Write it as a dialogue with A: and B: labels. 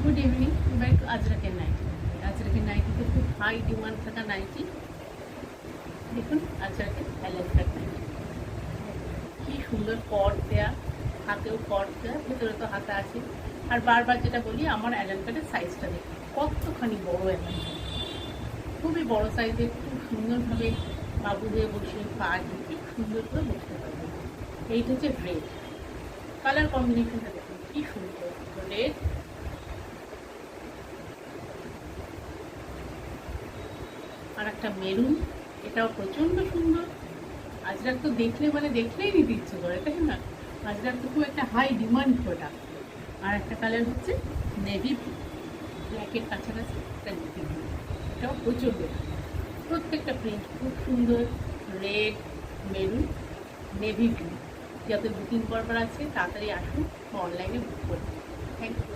A: Good evening. এবার একটু আজরাকের nightie. আজরাকের নাইটিতে খুব হাই ডিমান্ড থাকা নাইটি। দেখুন আজরাকের অ্যালেন কাট নাইটি, কি সুন্দর কট দেয়া, হাতেও কট দেয়া, ভেতরে তো হাতা আছে। আর বারবার যেটা বলি, আমার অ্যালেন কাটের সাইজটা দেখুন কতখানি বড় অ্যালেন কাট, খুবই বড় সাইজের, খুব সুন্দরভাবে বাবু হয়ে বসে পা ঢুকে সুন্দর করে বসতে পারবে। এইটা হচ্ছে রেড কালার কম্বিনেশনটা, দেখুন কি সুন্দর রেড আর একটা মেরুন, এটাও প্রচন্ড সুন্দর। আজরাক তো দেখলেই নিতে ইচ্ছে করে, তাই না? আজরাক তো খুব একটা হাই ডিমান্ড প্রোডাক্ট। আর একটা কালার হচ্ছে নেভি ব্লু, ব্ল্যাকের কাছাকাছি একটা নেভি ব্লু, এটাও প্রচন্ড। প্রত্যেকটা প্রিন্ট খুব সুন্দর, রেড, মেরুন, নেভি ব্লু। যাদের বুকিং করবার আছে তাড়াতাড়ি আসুন বা অনলাইনে বুক করুন। Thank you.